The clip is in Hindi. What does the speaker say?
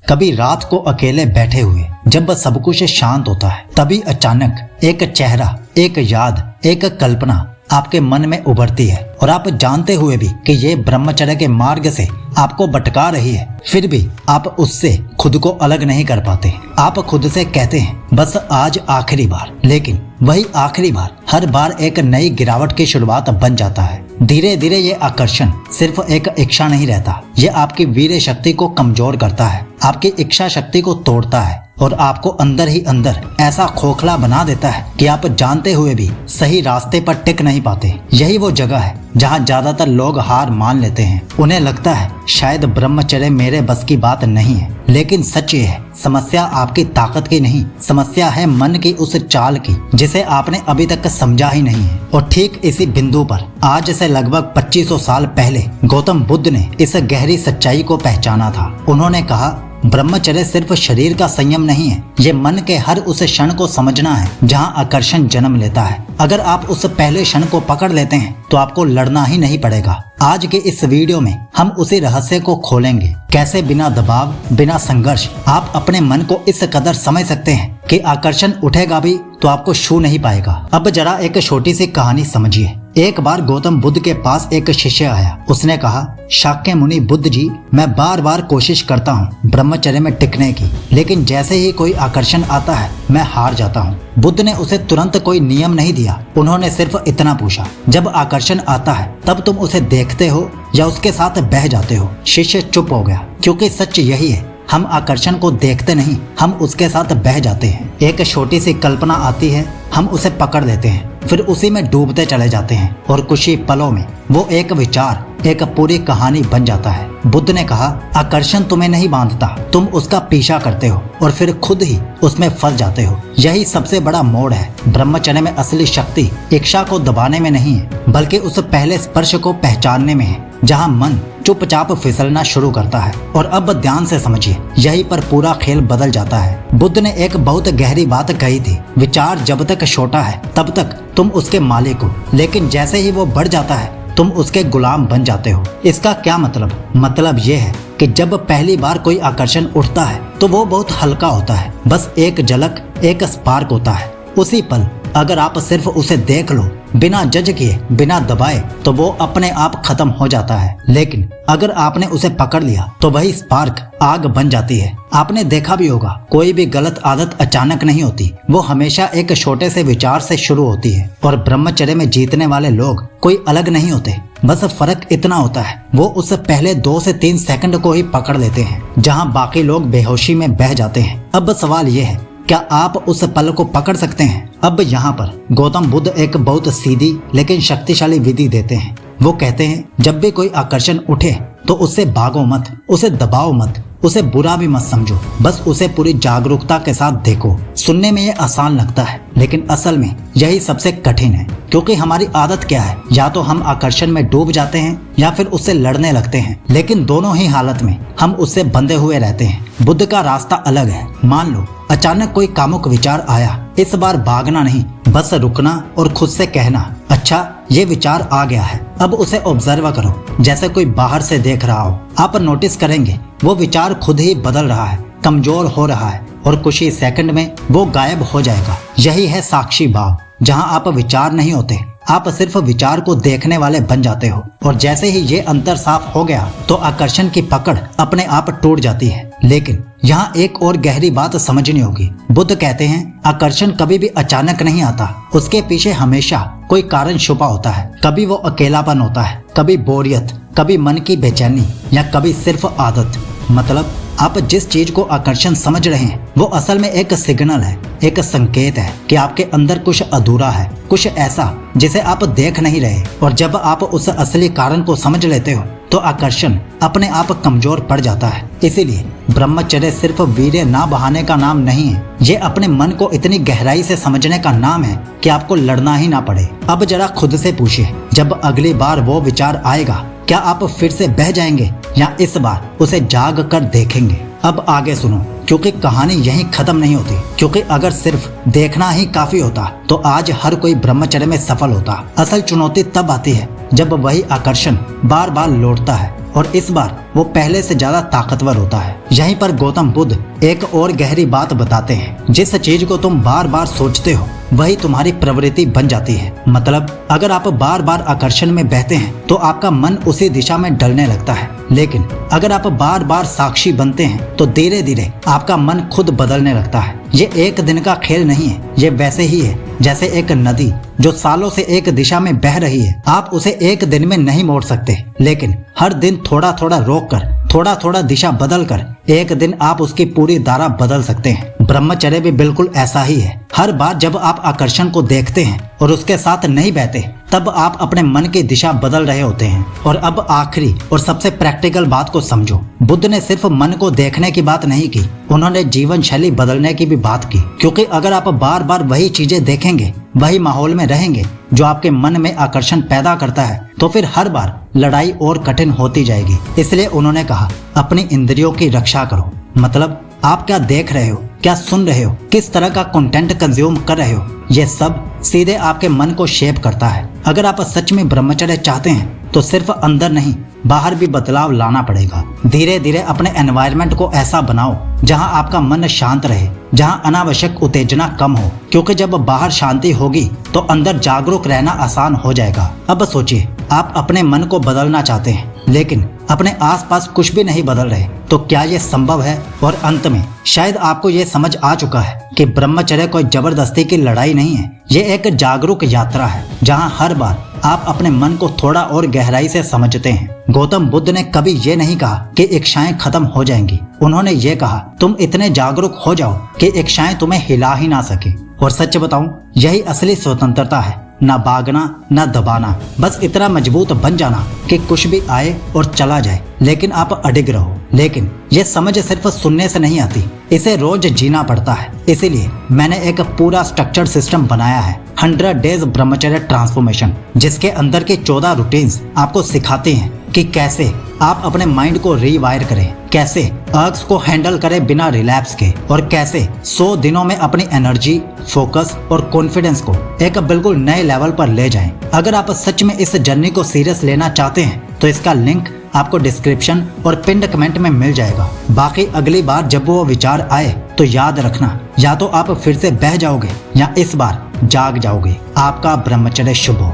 कभी रात को अकेले बैठे हुए जब सब कुछ शांत होता है, तभी अचानक एक चेहरा, एक याद, एक कल्पना आपके मन में उभरती है और आप जानते हुए भी कि ये ब्रह्मचर्य के मार्ग से आपको भटका रही है, फिर भी आप उससे खुद को अलग नहीं कर पाते। आप खुद से कहते हैं बस आज आखिरी बार, लेकिन वही आखिरी बार हर बार एक नई गिरावट की शुरुआत बन जाता है। धीरे धीरे ये आकर्षण सिर्फ एक इच्छा नहीं रहता, ये आपकी वीर्य शक्ति को कमजोर करता है, आपकी इच्छा शक्ति को तोड़ता है और आपको अंदर ही अंदर ऐसा खोखला बना देता है कि आप जानते हुए भी सही रास्ते पर टिक नहीं पाते। यही वो जगह है जहाँ ज्यादातर लोग हार मान लेते हैं। उन्हें लगता है शायद ब्रह्मचर्य मेरे बस की बात नहीं है, लेकिन सच ये है, समस्या आपकी ताकत की नहीं, समस्या है मन की उस चाल की जिसे आपने अभी तक समझा ही नहीं है। और ठीक इसी बिंदु पर आज से लगभग 2500 साल पहले गौतम बुद्ध ने इस गहरी सच्चाई को पहचाना था। उन्होंने कहा, ब्रह्मचर्य सिर्फ शरीर का संयम नहीं है, ये मन के हर उस क्षण को समझना है जहाँ आकर्षण जन्म लेता है। अगर आप उस पहले क्षण को पकड़ लेते हैं तो आपको लड़ना ही नहीं पड़ेगा। आज के इस वीडियो में हम उसी रहस्य को खोलेंगे, कैसे बिना दबाव, बिना संघर्ष आप अपने मन को इस कदर समझ सकते हैं कि आकर्षण उठेगा भी तो आपको छू नहीं पाएगा। अब जरा एक छोटी सी कहानी समझिए। एक बार गौतम बुद्ध के पास एक शिष्य आया। उसने कहा, शाक्य मुनि बुद्ध जी, मैं बार बार कोशिश करता हूँ ब्रह्मचर्य में टिकने की, लेकिन जैसे ही कोई आकर्षण आता है मैं हार जाता हूँ। बुद्ध ने उसे तुरंत कोई नियम नहीं दिया, उन्होंने सिर्फ इतना पूछा, जब आकर्षण आता है तब तुम उसे देखते हो या उसके साथ बह जाते हो? शिष्य चुप हो गया, क्योंकि सच यही है, हम आकर्षण को देखते नहीं, हम उसके साथ बह जाते हैं। एक छोटी सी कल्पना आती है, हम उसे पकड़ लेते हैं, फिर उसी में डूबते चले जाते हैं और कुछ ही पलों में वो एक विचार, एक पूरी कहानी बन जाता है। बुद्ध ने कहा, आकर्षण तुम्हें नहीं बांधता, तुम उसका पीछा करते हो और फिर खुद ही उसमें फंस जाते हो। यही सबसे बड़ा मोड़ है। ब्रह्मचर्य में असली शक्ति इच्छा को दबाने में नहीं है, बल्कि उस पहले स्पर्श को पहचानने में है, जहाँ मन चुपचाप फिसलना शुरू करता है। और अब ध्यान से समझिए, यहीं पर पूरा खेल बदल जाता है। बुद्ध ने एक बहुत गहरी बात कही थी, विचार जब तक छोटा है तब तक तुम उसके मालिक हो, लेकिन जैसे ही वो बढ़ जाता है तुम उसके गुलाम बन जाते हो। इसका क्या मतलब? मतलब ये है कि जब पहली बार कोई आकर्षण उठता है तो वो बहुत हल्का होता है, बस एक झलक, एक स्पार्क होता है। उसी पल अगर आप सिर्फ उसे देख लो, बिना जज किए, बिना दबाए, तो वो अपने आप खत्म हो जाता है। लेकिन अगर आपने उसे पकड़ लिया तो वही स्पार्क आग बन जाती है। आपने देखा भी होगा, कोई भी गलत आदत अचानक नहीं होती, वो हमेशा एक छोटे से विचार से शुरू होती है। और ब्रह्मचर्य में जीतने वाले लोग कोई अलग नहीं होते, बस फर्क इतना होता है, वो उस पहले 2 से 3 सेकंड को ही पकड़ लेते हैं जहाँ बाकी लोग बेहोशी में बह जाते हैं। अब सवाल ये है, क्या आप उस पल को पकड़ सकते हैं? अब यहाँ पर गौतम बुद्ध एक बहुत सीधी लेकिन शक्तिशाली विधि देते हैं। वो कहते हैं, जब भी कोई आकर्षण उठे तो उससे भागो मत, उसे दबाओ मत, उसे बुरा भी मत समझो, बस उसे पूरी जागरूकता के साथ देखो। सुनने में ये आसान लगता है, लेकिन असल में यही सबसे कठिन है, क्योंकि हमारी आदत क्या है, या तो हम आकर्षण में डूब जाते हैं या फिर उससे लड़ने लगते हैं, लेकिन दोनों ही हालत में हम उससे बंधे हुए रहते हैं। बुद्ध का रास्ता अलग है। मान लो अचानक कोई कामुक विचार आया, इस बार भागना नहीं, बस रुकना और खुद से कहना, अच्छा ये विचार आ गया है, अब उसे ऑब्जर्व करो जैसे कोई बाहर से देख रहा हो। आप नोटिस करेंगे वो विचार खुद ही बदल रहा है, कमजोर हो रहा है और कुछ ही सेकंड में वो गायब हो जाएगा। यही है साक्षी भाव, जहां आप विचार नहीं होते, आप सिर्फ विचार को देखने वाले बन जाते हो। और जैसे ही ये अंतर साफ हो गया तो आकर्षण की पकड़ अपने आप टूट जाती है। लेकिन यहाँ एक और गहरी बात समझनी होगी। बुद्ध कहते हैं, आकर्षण कभी भी अचानक नहीं आता, उसके पीछे हमेशा कोई कारण छुपा होता है। कभी वो अकेलापन होता है, कभी बोरियत, कभी मन की बेचैनी, या कभी सिर्फ आदत। मतलब आप जिस चीज को आकर्षण समझ रहे हैं वो असल में एक सिग्नल है, एक संकेत है कि आपके अंदर कुछ अधूरा है, कुछ ऐसा जिसे आप देख नहीं रहे। और जब आप उस असली कारण को समझ लेते हो तो आकर्षण अपने आप कमजोर पड़ जाता है। इसीलिए ब्रह्मचर्य सिर्फ वीर्य ना बहाने का नाम नहीं है, ये अपने मन को इतनी गहराई से समझने का नाम है कि आपको लड़ना ही ना पड़े। अब जरा खुद से पूछिए, जब अगली बार वो विचार आएगा क्या आप फिर से बह जाएंगे या इस बार उसे जाग कर देखेंगे? अब आगे सुनो, क्योंकि कहानी यहीं खत्म नहीं होती। क्योंकि अगर सिर्फ देखना ही काफी होता तो आज हर कोई ब्रह्मचर्य में सफल होता। असल चुनौती तब आती है जब वही आकर्षण बार बार लौटता है और इस बार वो पहले से ज्यादा ताकतवर होता है। यहीं पर गौतम बुद्ध एक और गहरी बात बताते हैं, जिस चीज को तुम बार बार सोचते हो वही तुम्हारी प्रवृत्ति बन जाती है। मतलब अगर आप बार बार आकर्षण में बहते हैं तो आपका मन उसी दिशा में ढलने लगता है, लेकिन अगर आप बार बार साक्षी बनते हैं तो धीरे धीरे आपका मन खुद बदलने लगता है। ये एक दिन का खेल नहीं है, ये वैसे ही है जैसे एक नदी जो सालों से एक दिशा में बह रही है। आप उसे एक दिन में नहीं मोड़ सकते, लेकिन हर दिन थोड़ा थोड़ा रोक कर, थोड़ा थोड़ा दिशा बदल कर एक दिन आप उसकी पूरी धारा बदल सकते हैं। ब्रह्मचर्य भी बिल्कुल ऐसा ही है। हर बार जब आप आकर्षण को देखते हैं और उसके साथ नहीं बहते, तब आप अपने मन की दिशा बदल रहे होते हैं। और अब आखिरी और सबसे प्रैक्टिकल बात को समझो। बुद्ध ने सिर्फ मन को देखने की बात नहीं की, उन्होंने जीवन शैली बदलने की भी बात की। क्योंकि अगर आप बार बार वही चीजें देखेंगे, वही माहौल में रहेंगे जो आपके मन में आकर्षण पैदा करता है, तो फिर हर बार लड़ाई और कठिन होती जाएगी। इसलिए उन्होंने कहा, अपनी इंद्रियों की रक्षा करो। मतलब आप क्या देख रहे हो, क्या सुन रहे हो, किस तरह का कंटेंट कंज्यूम कर रहे हो, ये सब सीधे आपके मन को शेप करता है। अगर आप सच में ब्रह्मचर्य चाहते हैं तो सिर्फ अंदर नहीं, बाहर भी बदलाव लाना पड़ेगा। धीरे धीरे अपने एनवायरनमेंट को ऐसा बनाओ जहां आपका मन शांत रहे, जहां अनावश्यक उत्तेजना कम हो। क्योंकि जब बाहर शांति होगी तो अंदर जागरूक रहना आसान हो जाएगा। अब सोचिए, आप अपने मन को बदलना चाहते हैं लेकिन अपने आसपास कुछ भी नहीं बदल रहे, तो क्या ये संभव है? और अंत में शायद आपको ये समझ आ चुका है कि ब्रह्मचर्य कोई जबरदस्ती की लड़ाई नहीं है, ये एक जागरूक यात्रा है जहां हर बार आप अपने मन को थोड़ा और गहराई से समझते हैं। गौतम बुद्ध ने कभी ये नहीं कहा कि इच्छाएं खत्म हो जाएंगी, उन्होंने ये कहा, तुम इतने जागरूक हो जाओ कि इच्छाएं तुम्हें हिला ही ना सके। और सच बताऊं, यही असली स्वतंत्रता है, ना भागना ना दबाना, बस इतना मजबूत बन जाना कि कुछ भी आए और चला जाए लेकिन आप अडिग रहो। लेकिन ये समझ सिर्फ सुनने से नहीं आती, इसे रोज जीना पड़ता है। इसीलिए मैंने एक पूरा स्ट्रक्चर्ड सिस्टम बनाया है, 100 डेज ब्रह्मचर्य ट्रांसफॉर्मेशन, जिसके अंदर के 14 रूटीन्स आपको सिखाते हैं कि कैसे आप अपने माइंड को रीवायर करें, कैसे अर्ग्स को हैंडल करें बिना रिलैप्स के, और कैसे 100 दिनों में अपनी एनर्जी, फोकस और कॉन्फिडेंस को एक बिल्कुल नए लेवल पर ले जाएं। अगर आप सच में इस जर्नी को सीरियस लेना चाहते हैं तो इसका लिंक आपको डिस्क्रिप्शन और पिन्ड कमेंट में मिल जाएगा। बाकी अगली बार जब वो विचार आए तो याद रखना, या तो आप फिर से बह जाओगे या इस बार जाग जाओगे। आपका ब्रह्मचर्य शुभ हो।